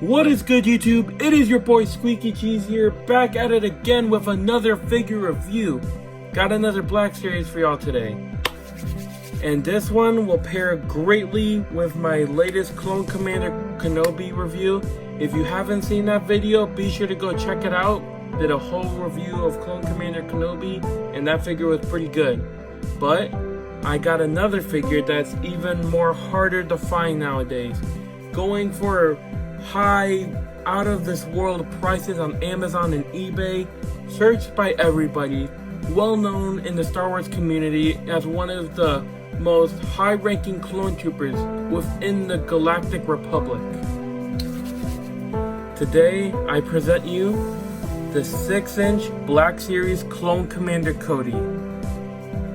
What is good, YouTube? It is your boy Squeaky Cheese here, back at it again with another figure review. Got another Black Series for y'all today. And this one will pair greatly with my latest Clone Commander Kenobi review. If you haven't seen that video, be sure to go check it out. Did a whole review of Clone Commander Kenobi, and that figure was pretty good. But I got another figure that's even more harder to find nowadays. Going for high, out of this world prices on Amazon and eBay, searched by everybody, well known in the Star Wars community as one of the most high-ranking clone troopers within the Galactic Republic. Today, I present you the 6-inch Black Series Clone Commander Cody.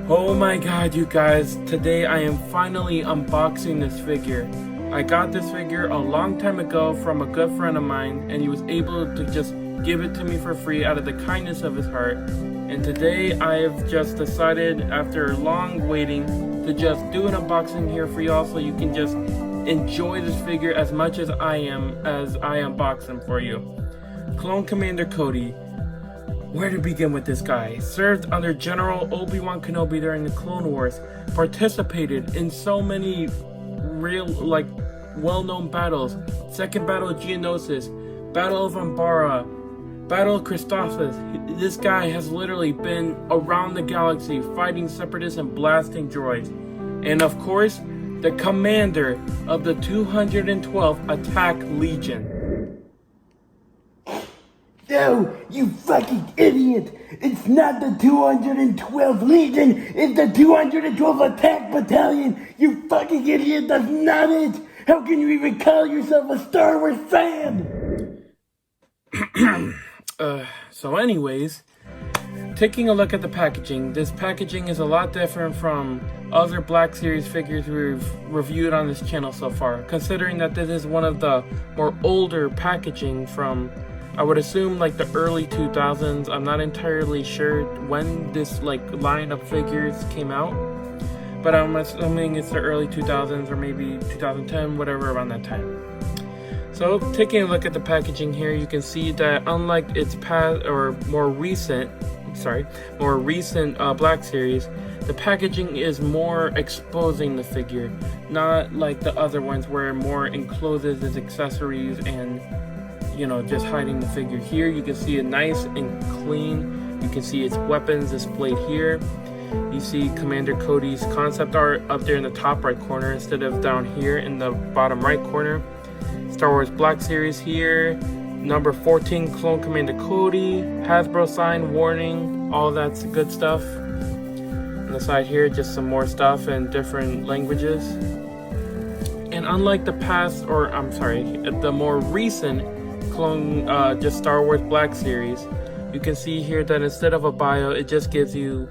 Oh my god, you guys, today I am finally unboxing this figure. I got this figure a long time ago from a good friend of mine, and he was able to just give it to me for free out of the kindness of his heart. And today I have just decided, after long waiting, to just do an unboxing here for y'all so you can just enjoy this figure as much as I unbox him for you. Clone Commander Cody. Where to begin with this guy? Served under General Obi-Wan Kenobi during the Clone Wars, participated in so many real, well-known battles. Second Battle of Geonosis, Battle of Umbara, Battle of Christophsis. This guy has literally been around the galaxy fighting separatists and blasting droids. And of course, the commander of the 212th Attack Legion. No, you fucking idiot! It's not the 212 Legion, it's the 212 Attack Battalion! You fucking idiot, that's not it! How can you even call yourself a Star Wars fan? So anyways, taking a look at the packaging, this packaging is a lot different from other Black Series figures we've reviewed on this channel so far, considering that this is one of the more older packaging from, I would assume, like the early 2000s. I'm not entirely sure when this line of figures came out, but I'm assuming it's the early 2000s or maybe 2010, whatever, around that time. So taking a look at the packaging here, you can see that unlike its past or more recent Black Series, the packaging is more exposing the figure, not like the other ones where it more encloses its accessories and, you know, just hiding the figure. Here you can see it nice and clean. You can see its weapons displayed here. You see Commander Cody's concept art up there in the top right corner instead of down here in the bottom right corner. Star Wars Black Series here. Number 14 Clone Commander Cody. Hasbro sign, warning, all that's good stuff. On the side here, just some more stuff in different languages. And unlike the the more recent just Star Wars Black Series, you can see here that instead of a bio, it just gives you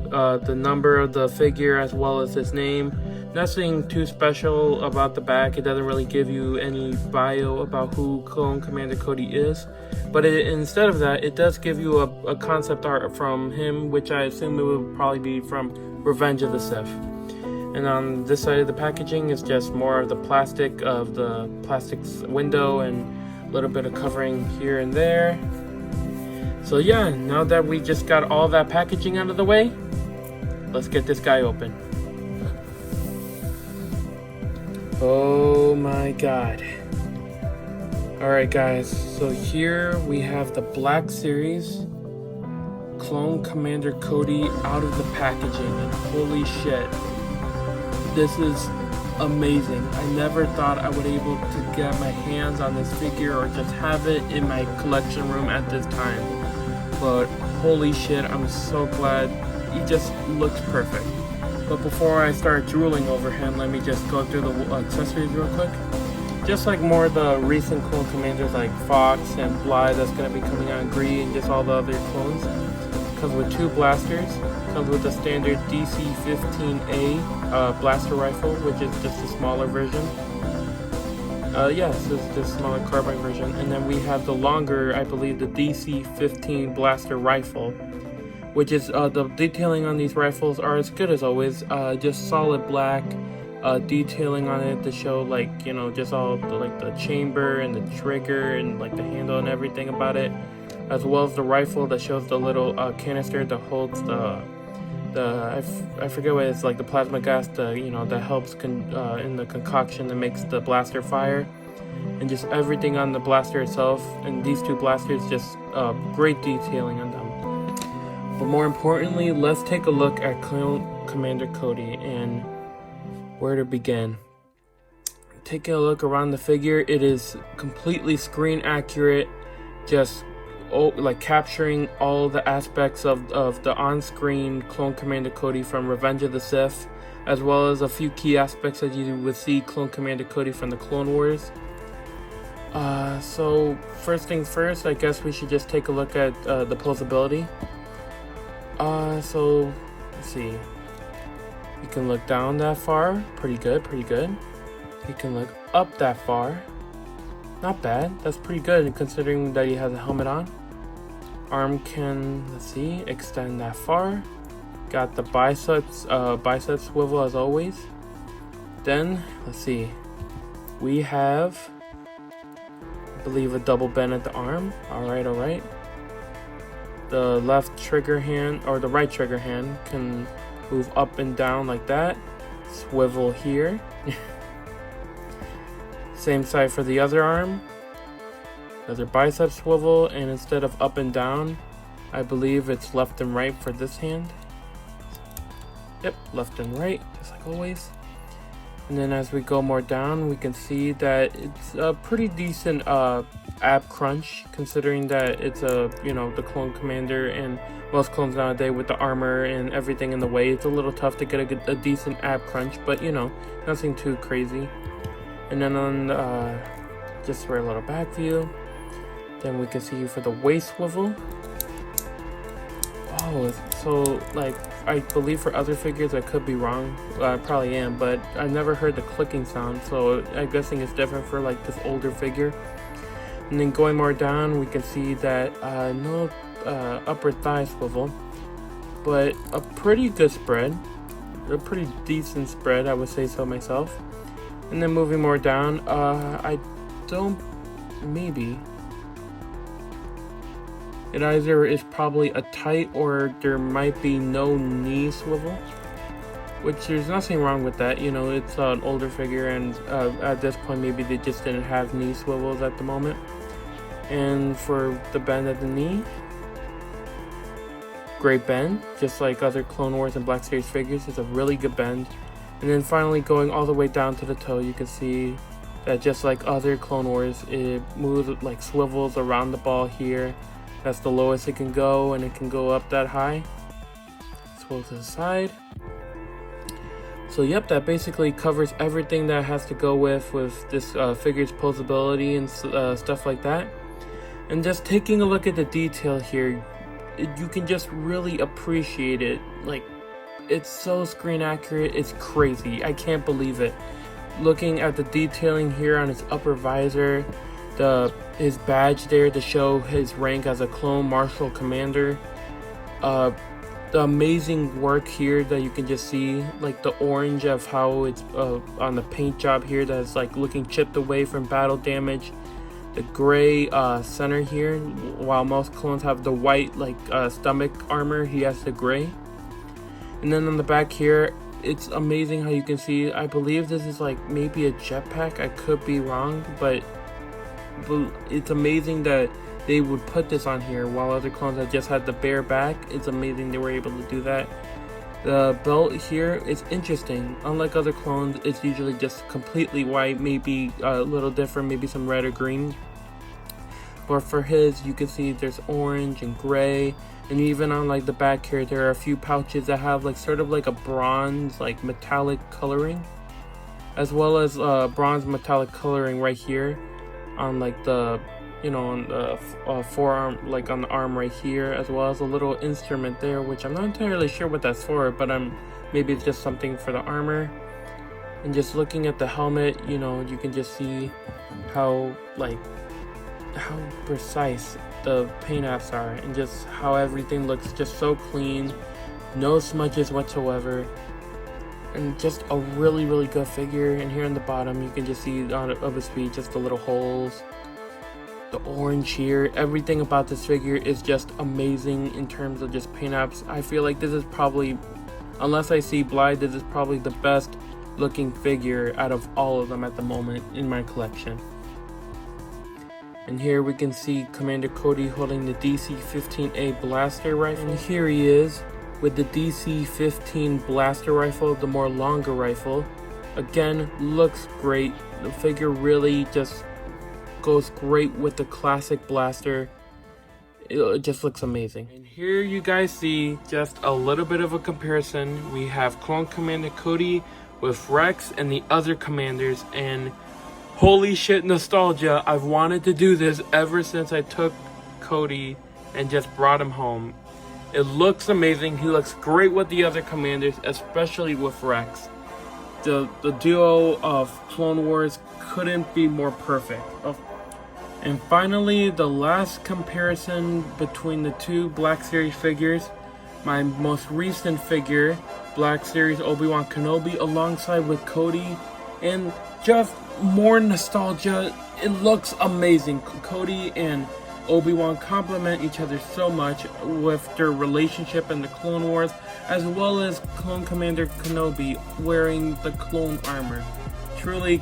the number of the figure as well as his name. Nothing too special about the back. It doesn't really give you any bio about who Clone Commander Cody is, but instead of that, it does give you a concept art from him, which I assume it would probably be from Revenge of the Sith. And on this side of the packaging is just more of the plastic window and a little bit of covering here and there. So yeah, now that we just got all that packaging out of the way, let's get this guy open. Oh my god. Alright guys, so here we have the Black Series Clone Commander Cody out of the packaging, and holy shit, this is amazing. I never thought I would be able to get my hands on this figure or just have it in my collection room at this time. But holy shit, I'm so glad. He just looks perfect. But before I start drooling over him, let me just go through the accessories real quick. Just like more of the recent clone commanders like Fox and Bly that's going to be coming out in green, and just all the other clones. Comes with 2 blasters. Comes with the standard DC-15A blaster rifle, which is just a smaller version. Yes, this is the smaller carbine version. And then we have the longer, I believe, the DC-15 blaster rifle, which is the detailing on these rifles are as good as always. Just solid black, detailing on it to show, like, you know, just all like the chamber and the trigger and like the handle and everything about it, as well as the rifle that shows the little canister that holds I forget what it's like, the plasma gas, that helps in the concoction that makes the blaster fire, and just everything on the blaster itself. And these two blasters, just great detailing on them. But more importantly, let's take a look at Clone Commander Cody and where to begin. Taking a look around the figure, it is completely screen accurate, just like capturing all the aspects of the on-screen Clone Commander Cody from Revenge of the Sith, as well as a few key aspects that you would see Clone Commander Cody from the Clone Wars. So first things first, I guess we should just take a look at the posability. So let's see. You can look down that far, pretty good. You can look up that far. Not bad, that's pretty good considering that he has a helmet on. Arm can, let's see, extend that far. Got the bicep swivel as always. Then, let's see, we have, I believe, a double bend at the arm. Alright. The left trigger hand, or the right trigger hand, can move up and down like that. Swivel here. Same side for the other arm. Another bicep swivel, and instead of up and down, I believe it's left and right for this hand. Yep, left and right, just like always. And then as we go more down, we can see that it's a pretty decent ab crunch, considering that it's the Clone Commander, and most clones nowadays with the armor and everything in the way, it's a little tough to get a decent ab crunch, but nothing too crazy. And then on just for a little back view, then we can see for the waist swivel. Oh, so like, I believe for other figures, I could be wrong, I probably am, but I've never heard the clicking sound, so I'm guessing it's different for like this older figure. And then going more down, we can see that no upper thigh swivel, but a pretty good spread, a pretty decent spread, I would say so myself. And then moving more down, maybe it either is probably a tight, or there might be no knee swivel, which there's nothing wrong with that. It's an older figure, and at this point maybe they just didn't have knee swivels at the moment. And for the bend at the knee, great bend, just like other Clone Wars and Black Series figures. It's a really good bend. And then finally going all the way down to the toe, you can see that just like other Clone Wars, it moves, like swivels around the ball here. That's the lowest it can go, and it can go up that high. Swivel to the side. So yep, that basically covers everything that has to go with this figure's posability and stuff like that. And just taking a look at the detail here, you can just really appreciate it. Like, it's so screen accurate, it's crazy. I can't believe it. Looking at the detailing here on his upper visor, his badge there to show his rank as a Clone Marshal Commander. The amazing work here that you can just see, like the orange of how it's on the paint job here that's like looking chipped away from battle damage. The gray center here, while most clones have the white stomach armor, he has the gray. And then on the back here, it's amazing how you can see, I believe this is like maybe a jetpack, I could be wrong, but it's amazing that they would put this on here while other clones have just had the bare back. It's amazing they were able to do that. The belt here is interesting. Unlike other clones, it's usually just completely white, maybe a little different, maybe some red or green. But for his, you can see there's orange and gray. And even on like the back here, there are a few pouches that have like sort of like a bronze, like metallic coloring, as well as bronze metallic coloring right here on like the, on the forearm, like on the arm right here, as well as a little instrument there, which I'm not entirely sure what that's for, but maybe it's just something for the armor. And just looking at the helmet, you can just see how precise the paint apps are, and just how everything looks just so clean, no smudges whatsoever. and just a really good figure. And here on the bottom you can just see on of his feet just the little holes, the orange here. Everything about this figure is just amazing in terms of just paint apps. I feel like this is probably, unless I see Blythe, this is probably the best looking figure out of all of them at the moment in my collection. And here we can see Commander Cody holding the DC-15A blaster rifle. And here he is with the DC-15 blaster rifle, the more longer rifle. Again, looks great. The figure really just goes great with the classic blaster. It just looks amazing. And here you guys see just a little bit of a comparison. We have Clone Commander Cody with Rex and the other commanders, and holy shit, nostalgia. I've wanted to do this ever since I took Cody and just brought him home. It looks amazing. He looks great with the other commanders, especially with Rex. The duo of Clone Wars couldn't be more perfect. And finally, the last comparison between the two Black Series figures. My most recent figure, Black Series Obi-Wan Kenobi, alongside with Cody, and just more nostalgia. It looks amazing. Cody and Obi-Wan complement each other so much with their relationship in the Clone Wars, as well as Clone Commander Kenobi wearing the clone armor. Truly,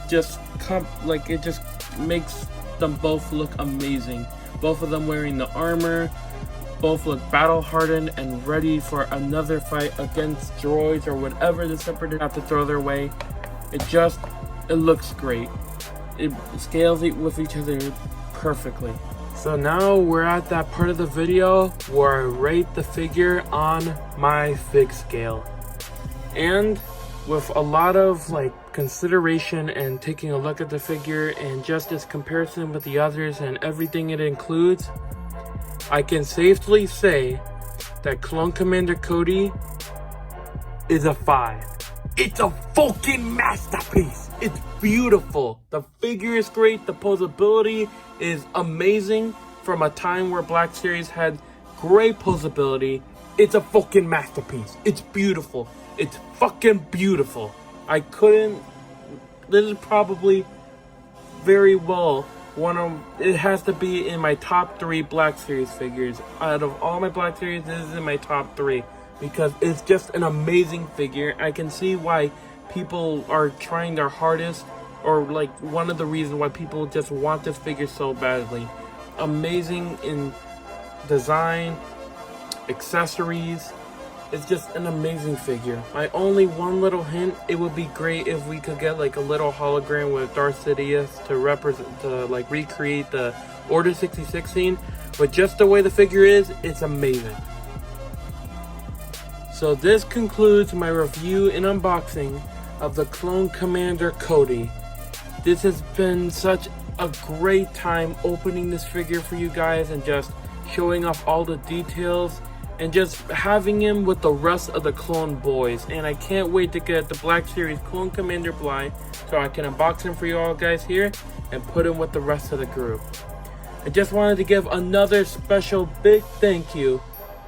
just it just makes them both look amazing. Both of them wearing the armor, both look battle hardened and ready for another fight against droids or whatever the Separatists have to throw their way. It looks great. It scales with each other perfectly. So now we're at that part of the video where I rate the figure on my fig scale. And with a lot of consideration and taking a look at the figure and just its comparison with the others and everything it includes, I can safely say that Clone Commander Cody is a 5. It's a fucking masterpiece. It's beautiful. The figure is great. The posability is amazing. From a time where Black Series had great posability, it's a fucking masterpiece. It's beautiful. It's fucking beautiful. This is probably very well it has to be in my top 3 Black Series figures. Out of all my Black Series, this is in my top 3. Because it's just an amazing figure. I can see why people are trying their hardest, or one of the reasons why people just want this figure so badly. Amazing in design, accessories. It's just an amazing figure. My only one little hint, it would be great if we could get a little hologram with Darth Sidious to recreate the Order 66 scene. But just the way the figure is, it's amazing. So this concludes my review and unboxing of the Clone Commander Cody. This has been such a great time opening this figure for you guys and just showing off all the details and just having him with the rest of the Clone Boys. And I can't wait to get the Black Series Clone Commander Blythe so I can unbox him for you all guys here and put him with the rest of the group. I just wanted to give another special big thank you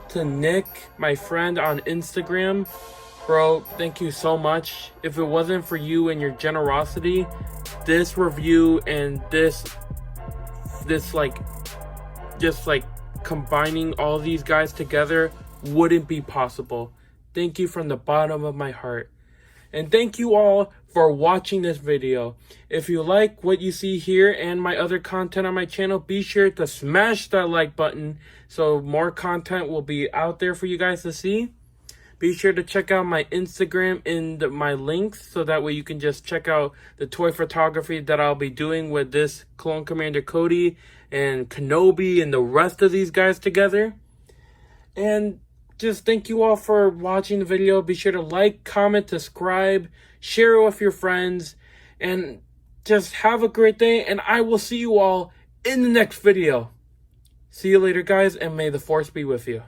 to Nick, my friend on Instagram. Bro, thank you so much. If it wasn't for you and your generosity, this review and this combining all these guys together wouldn't be possible. Thank you from the bottom of my heart. And thank you all for watching this video. If you like what you see here and my other content on my channel, be sure to smash that like button so more content will be out there for you guys to see. Be sure to check out my Instagram in my links so that way you can just check out the toy photography that I'll be doing with this Clone Commander Cody and Kenobi and the rest of these guys together. And just thank you all for watching the video. Be sure to like, comment, subscribe, share it with your friends, and just have a great day. And I will see you all in the next video. See you later, guys, and may the Force be with you.